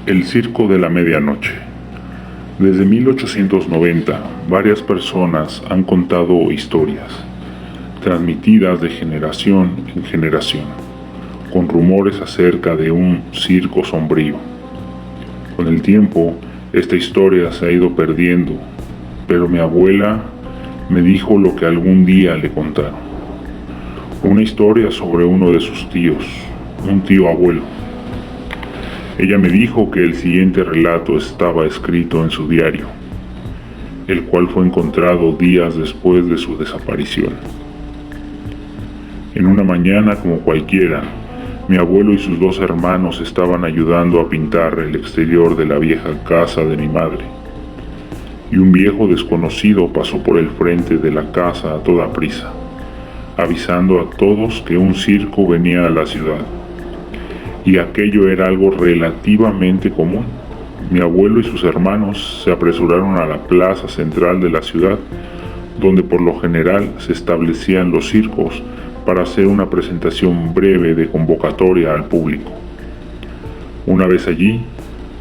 El circo de la medianoche. Desde 1890, varias personas han contado historias, transmitidas de generación en generación, con rumores acerca de un circo sombrío. Con el tiempo, esta historia se ha ido perdiendo, pero mi abuela me dijo lo que algún día le contaron. Una historia sobre uno de sus tíos, un tío abuelo. Ella me dijo que el siguiente relato estaba escrito en su diario, el cual fue encontrado días después de su desaparición. En una mañana como cualquiera, mi abuelo y sus dos hermanos estaban ayudando a pintar el exterior de la vieja casa de mi madre, y un viejo desconocido pasó por el frente de la casa a toda prisa, avisando a todos que un circo venía a la ciudad. Y aquello era algo relativamente común. Mi abuelo y sus hermanos se apresuraron a la plaza central de la ciudad, donde por lo general se establecían los circos, para hacer una presentación breve de convocatoria al público. Una vez allí,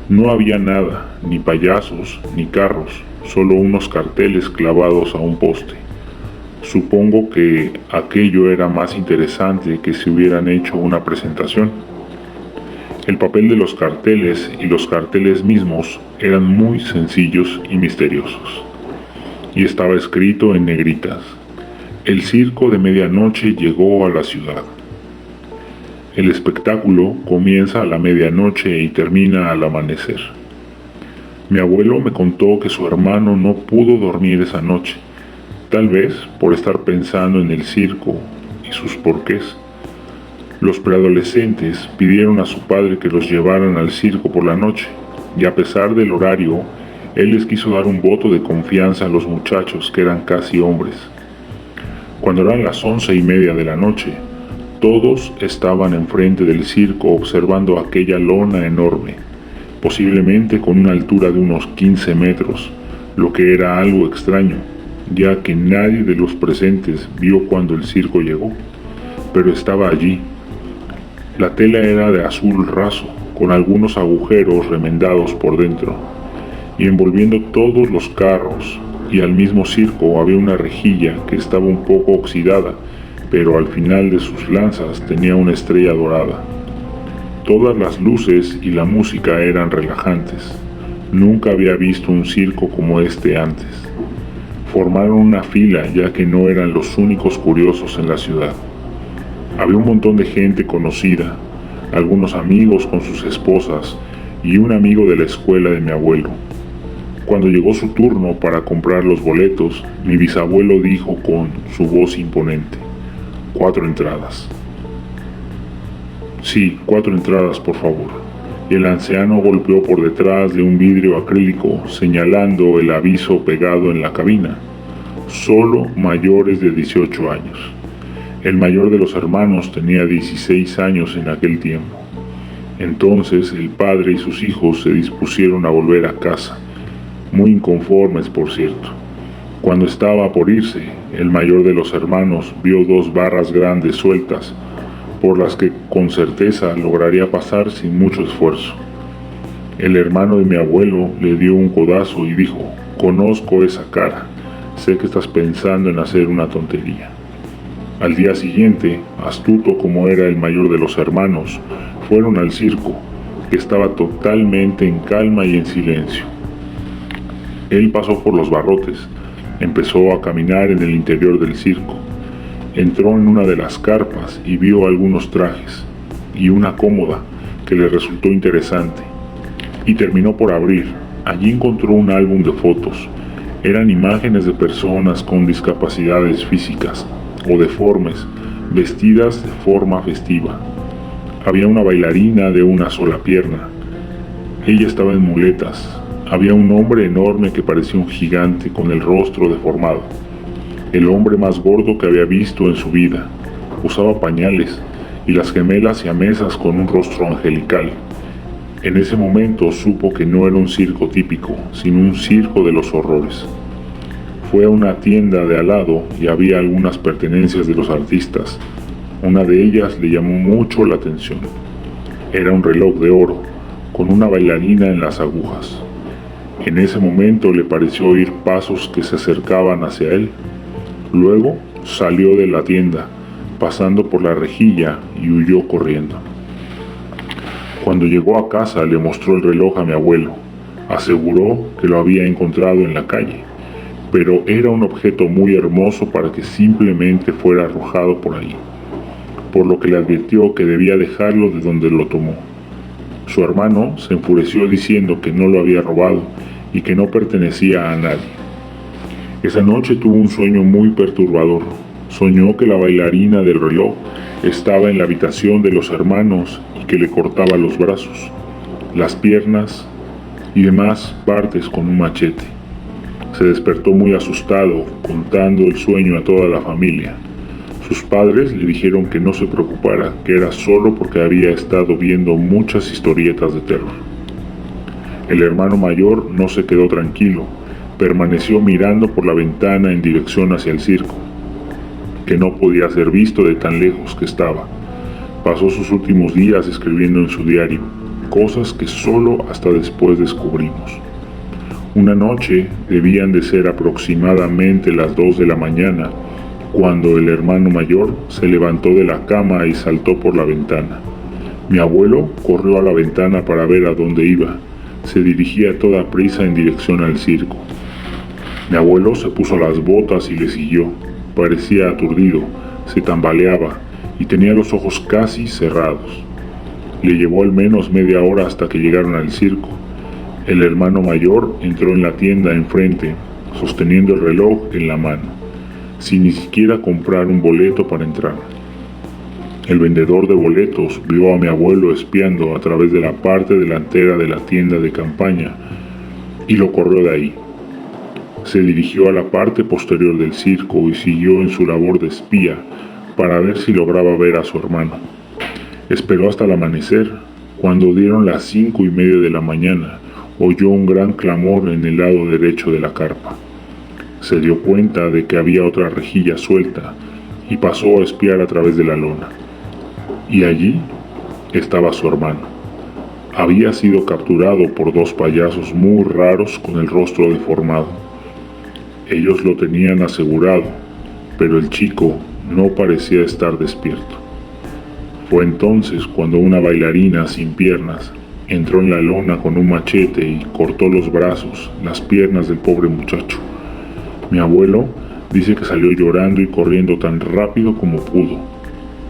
no había nada, ni payasos, ni carros, solo unos carteles clavados a un poste. Supongo que aquello era más interesante que si hubieran hecho una presentación. El papel de los carteles y los carteles mismos eran muy sencillos y misteriosos, y estaba escrito en negritas: el circo de medianoche llegó a la ciudad. El espectáculo comienza a la medianoche y termina al amanecer. Mi abuelo me contó que su hermano no pudo dormir esa noche, tal vez por estar pensando en el circo y sus porqués. Los preadolescentes pidieron a su padre que los llevaran al circo por la noche, y a pesar del horario, él les quiso dar un voto de confianza a los muchachos, que eran casi hombres. Cuando eran las 11:30 de la noche, todos estaban enfrente del circo observando aquella lona enorme, posiblemente con una altura de unos 15 metros, lo que era algo extraño, ya que nadie de los presentes vio cuando el circo llegó, pero estaba allí. La tela era de azul raso, con algunos agujeros remendados por dentro, y envolviendo todos los carros y al mismo circo había una rejilla que estaba un poco oxidada, pero al final de sus lanzas tenía una estrella dorada. Todas las luces y la música eran relajantes. Nunca había visto un circo como este antes. Formaron una fila, ya que no eran los únicos curiosos en la ciudad. Había un montón de gente conocida, algunos amigos con sus esposas y un amigo de la escuela de mi abuelo. Cuando llegó su turno para comprar los boletos, mi bisabuelo dijo con su voz imponente: 4 entradas. Sí, 4 entradas, por favor. El anciano golpeó por detrás de un vidrio acrílico, señalando el aviso pegado en la cabina: solo mayores de 18 años. El mayor de los hermanos tenía 16 años en aquel tiempo. Entonces el padre y sus hijos se dispusieron a volver a casa, muy inconformes, por cierto. Cuando estaba por irse, el mayor de los hermanos vio 2 barras grandes sueltas, por las que con certeza lograría pasar sin mucho esfuerzo. El hermano de mi abuelo le dio un codazo y dijo: conozco esa cara, sé que estás pensando en hacer una tontería. Al día siguiente, astuto como era el mayor de los hermanos, fueron al circo, que estaba totalmente en calma y en silencio. Él pasó por los barrotes, empezó a caminar en el interior del circo, entró en una de las carpas y vio algunos trajes y una cómoda que le resultó interesante, y terminó por abrir. Allí encontró un álbum de fotos. Eran imágenes de personas con discapacidades físicas o deformes, vestidas de forma festiva. Había una bailarina de una sola pierna. Ella estaba en muletas. Había un hombre enorme que parecía un gigante con el rostro deformado. El hombre más gordo que había visto en su vida. Usaba pañales, y las gemelas siamesas con un rostro angelical. En ese momento supo que no era un circo típico, sino un circo de los horrores. Fue a una tienda de al lado y había algunas pertenencias de los artistas. Una de ellas le llamó mucho la atención. Era un reloj de oro, con una bailarina en las agujas. En ese momento le pareció oír pasos que se acercaban hacia él. Luego salió de la tienda, pasando por la rejilla, y huyó corriendo. Cuando llegó a casa le mostró el reloj a mi abuelo. Aseguró que lo había encontrado en la calle, pero era un objeto muy hermoso para que simplemente fuera arrojado por ahí, por lo que le advirtió que debía dejarlo de donde lo tomó. Su hermano se enfureció diciendo que no lo había robado y que no pertenecía a nadie. Esa noche tuvo un sueño muy perturbador. Soñó que la bailarina del reloj estaba en la habitación de los hermanos y que le cortaba los brazos, las piernas y demás partes con un machete. Se despertó muy asustado, contando el sueño a toda la familia. Sus padres le dijeron que no se preocupara, que era solo porque había estado viendo muchas historietas de terror. El hermano mayor no se quedó tranquilo, permaneció mirando por la ventana en dirección hacia el circo, que no podía ser visto de tan lejos que estaba. Pasó sus últimos días escribiendo en su diario, cosas que solo hasta después descubrimos. Una noche, debían de ser aproximadamente las 2 de la mañana, cuando el hermano mayor se levantó de la cama y saltó por la ventana. Mi abuelo corrió a la ventana para ver a dónde iba. Se dirigía a toda prisa en dirección al circo. Mi abuelo se puso las botas y le siguió. Parecía aturdido, se tambaleaba y tenía los ojos casi cerrados. Le llevó al menos media hora hasta que llegaron al circo. El hermano mayor entró en la tienda enfrente, sosteniendo el reloj en la mano, sin ni siquiera comprar un boleto para entrar. El vendedor de boletos vio a mi abuelo espiando a través de la parte delantera de la tienda de campaña y lo corrió de ahí. Se dirigió a la parte posterior del circo y siguió en su labor de espía para ver si lograba ver a su hermano. Esperó hasta el amanecer. Cuando dieron las 5:30 de la mañana, oyó un gran clamor en el lado derecho de la carpa. Se dio cuenta de que había otra rejilla suelta y pasó a espiar a través de la lona. Y allí estaba su hermano. Había sido capturado por 2 payasos muy raros con el rostro deformado. Ellos lo tenían asegurado, pero el chico no parecía estar despierto. Fue entonces cuando una bailarina sin piernas entró en la lona con un machete y cortó los brazos, las piernas del pobre muchacho. Mi abuelo dice que salió llorando y corriendo tan rápido como pudo.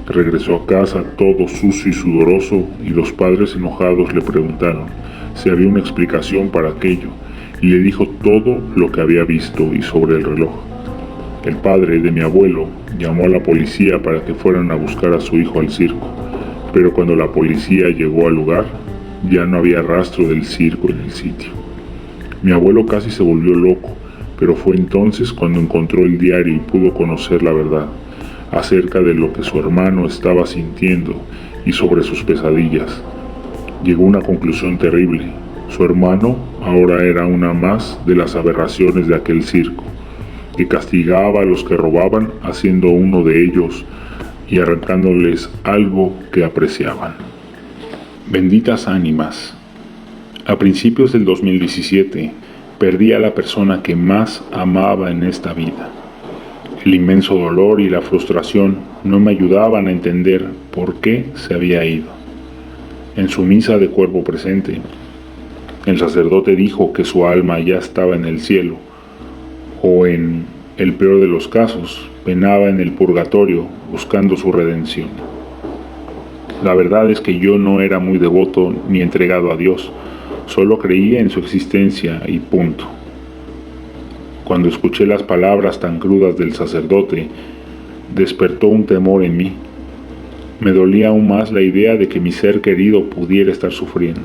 Regresó a casa todo sucio y sudoroso y los padres enojados le preguntaron si había una explicación para aquello y le dijo todo lo que había visto y sobre el reloj. El padre de mi abuelo llamó a la policía para que fueran a buscar a su hijo al circo, pero cuando la policía llegó al lugar, ya no había rastro del circo en el sitio. Mi abuelo casi se volvió loco, pero fue entonces cuando encontró el diario y pudo conocer la verdad acerca de lo que su hermano estaba sintiendo y sobre sus pesadillas. Llegó a una conclusión terrible. Su hermano ahora era una más de las aberraciones de aquel circo, que castigaba a los que robaban haciendo uno de ellos y arrancándoles algo que apreciaban. Benditas ánimas. A principios del 2017, perdí a la persona que más amaba en esta vida. El inmenso dolor y la frustración no me ayudaban a entender por qué se había ido. En su misa de cuerpo presente, el sacerdote dijo que su alma ya estaba en el cielo, o en el peor de los casos, penaba en el purgatorio buscando su redención. La verdad es que yo no era muy devoto ni entregado a Dios, solo creía en su existencia y punto. Cuando escuché las palabras tan crudas del sacerdote, despertó un temor en mí. Me dolía aún más la idea de que mi ser querido pudiera estar sufriendo.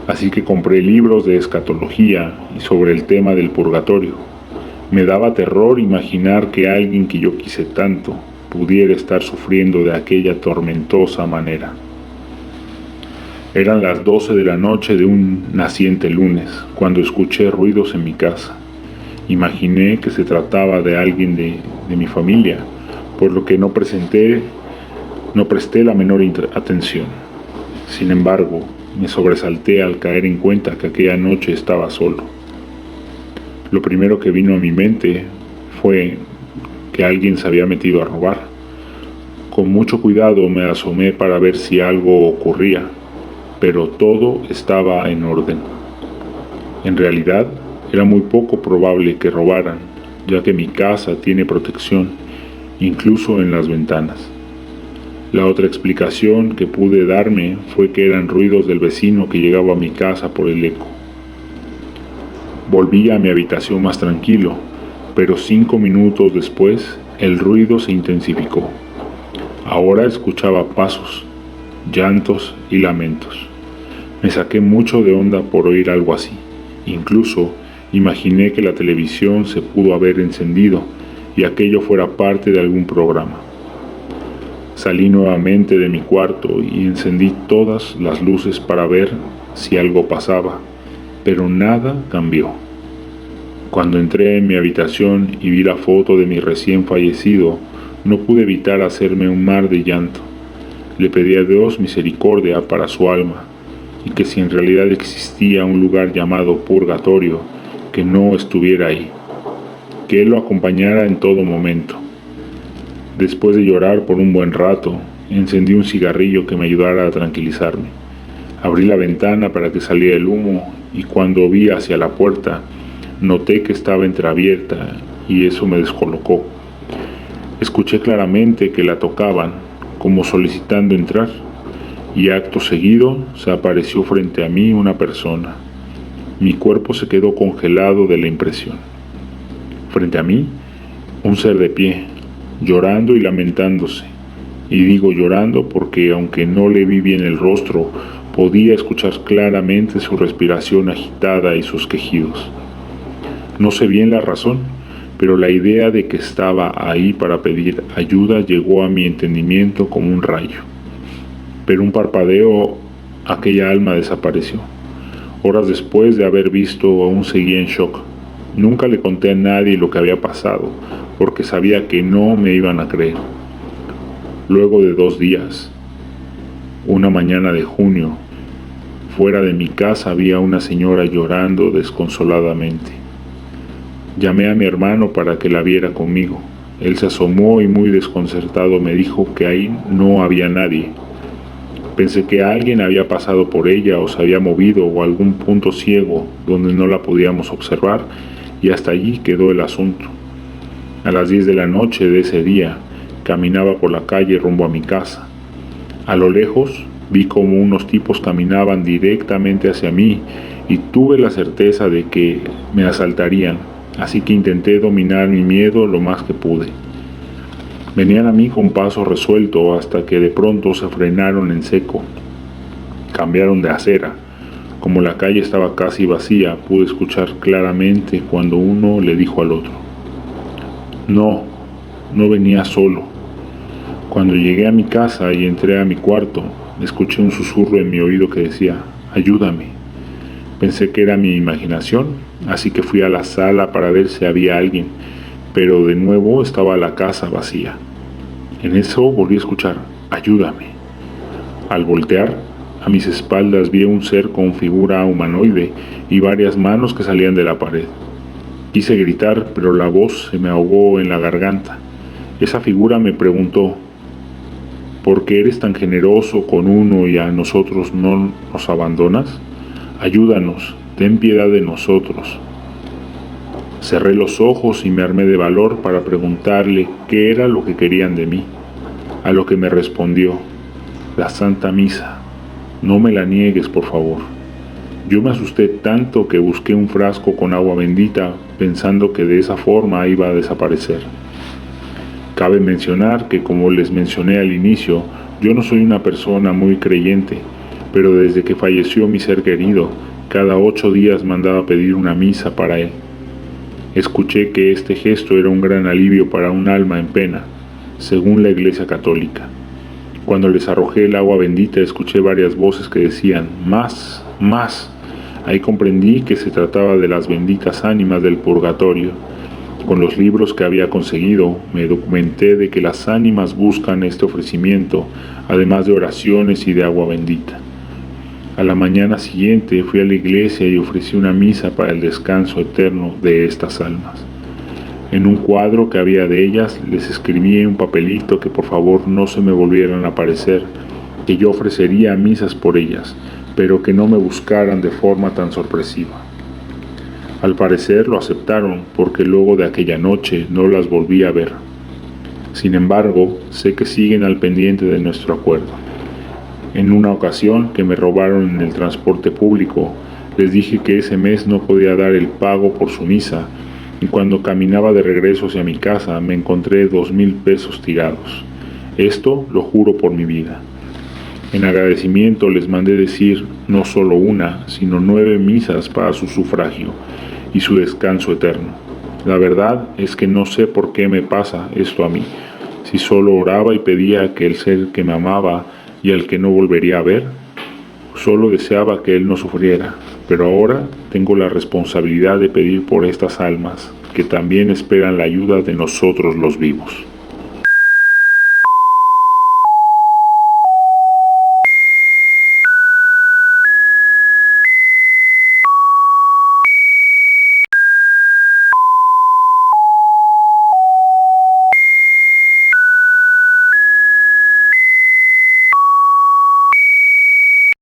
Así que compré libros de escatología y sobre el tema del purgatorio. Me daba terror imaginar que alguien que yo quise tanto pudiera estar sufriendo de aquella tormentosa manera. Eran las 12 de la noche de un naciente lunes, cuando escuché ruidos en mi casa. Imaginé que se trataba de alguien de mi familia, por lo que no presté la menor atención. Sin embargo, me sobresalté al caer en cuenta que aquella noche estaba solo. Lo primero que vino a mi mente fue que alguien se había metido a robar. Con mucho cuidado me asomé para ver si algo ocurría, pero todo estaba en orden. En realidad, era muy poco probable que robaran, ya que mi casa tiene protección, incluso en las ventanas. La otra explicación que pude darme fue que eran ruidos del vecino que llegaba a mi casa por el eco. Volví a mi habitación más tranquilo, pero 5 minutos después el ruido se intensificó. Ahora escuchaba pasos, llantos y lamentos. Me saqué mucho de onda por oír algo así. Incluso imaginé que la televisión se pudo haber encendido y aquello fuera parte de algún programa. Salí nuevamente de mi cuarto y encendí todas las luces para ver si algo pasaba, pero nada cambió. Cuando entré en mi habitación y vi la foto de mi recién fallecido, no pude evitar hacerme un mar de llanto. Le pedí a Dios misericordia para su alma, y que si en realidad existía un lugar llamado purgatorio, que no estuviera ahí, que Él lo acompañara en todo momento. Después de llorar por un buen rato, encendí un cigarrillo que me ayudara a tranquilizarme. Abrí la ventana para que saliera el humo y cuando vi hacia la puerta, noté que estaba entreabierta y eso me descolocó. Escuché claramente que la tocaban, como solicitando entrar, y acto seguido se apareció frente a mí una persona. Mi cuerpo se quedó congelado de la impresión. Frente a mí, un ser de pie, llorando y lamentándose. Y digo llorando porque aunque no le vi bien el rostro, podía escuchar claramente su respiración agitada y sus quejidos. No sé bien la razón, pero la idea de que estaba ahí para pedir ayuda llegó a mi entendimiento como un rayo. Pero un parpadeo, aquella alma desapareció. Horas después de haber visto, aún seguía en shock. Nunca le conté a nadie lo que había pasado, porque sabía que no me iban a creer. Luego de 2 días, una mañana de junio, fuera de mi casa había una señora llorando desconsoladamente. Llamé a mi hermano para que la viera conmigo. Él se asomó y muy desconcertado me dijo que ahí no había nadie. Pensé que alguien había pasado por ella o se había movido o algún punto ciego donde no la podíamos observar y hasta allí quedó el asunto. A las 10 de la noche de ese día, caminaba por la calle rumbo a mi casa. A lo lejos, vi como unos tipos caminaban directamente hacia mí y tuve la certeza de que me asaltarían, así que intenté dominar mi miedo lo más que pude. Venían a mí con paso resuelto hasta que de pronto se frenaron en seco. Cambiaron de acera. Como la calle estaba casi vacía, pude escuchar claramente cuando uno le dijo al otro: No venía solo. Cuando llegué a mi casa y entré a mi cuarto, escuché un susurro en mi oído que decía: ayúdame. Pensé que era mi imaginación, así que fui a la sala para ver si había alguien, pero de nuevo estaba la casa vacía. En eso volví a escuchar: ayúdame. Al voltear, a mis espaldas vi un ser con figura humanoide y varias manos que salían de la pared. Quise gritar, pero la voz se me ahogó en la garganta. Esa figura me preguntó: ¿por qué eres tan generoso con uno y a nosotros no nos abandonas? Ayúdanos, ten piedad de nosotros. Cerré los ojos y me armé de valor para preguntarle qué era lo que querían de mí. A lo que me respondió: la Santa Misa. No me la niegues, por favor. Yo me asusté tanto que busqué un frasco con agua bendita pensando que de esa forma iba a desaparecer. Cabe mencionar que, como les mencioné al inicio, yo no soy una persona muy creyente, pero desde que falleció mi ser querido, cada 8 días mandaba pedir una misa para él. Escuché que este gesto era un gran alivio para un alma en pena, según la Iglesia Católica. Cuando les arrojé el agua bendita, escuché varias voces que decían: más, más. Ahí comprendí que se trataba de las benditas ánimas del purgatorio. Con los libros que había conseguido, me documenté de que las ánimas buscan este ofrecimiento, además de oraciones y de agua bendita. A la mañana siguiente fui a la iglesia y ofrecí una misa para el descanso eterno de estas almas. En un cuadro que había de ellas les escribí en un papelito que por favor no se me volvieran a aparecer, que yo ofrecería misas por ellas, pero que no me buscaran de forma tan sorpresiva. Al parecer lo aceptaron porque luego de aquella noche no las volví a ver. Sin embargo, sé que siguen al pendiente de nuestro acuerdo. En una ocasión que me robaron en el transporte público, les dije que ese mes no podía dar el pago por su misa, y cuando caminaba de regreso hacia mi casa me encontré 2,000 pesos tirados. Esto lo juro por mi vida. En agradecimiento les mandé decir no solo una, sino 9 misas para su sufragio y su descanso eterno. La verdad es que no sé por qué me pasa esto a mí, si solo oraba y pedía que el ser que me amaba y al que no volvería a ver, solo deseaba que él no sufriera, pero ahora tengo la responsabilidad de pedir por estas almas que también esperan la ayuda de nosotros los vivos.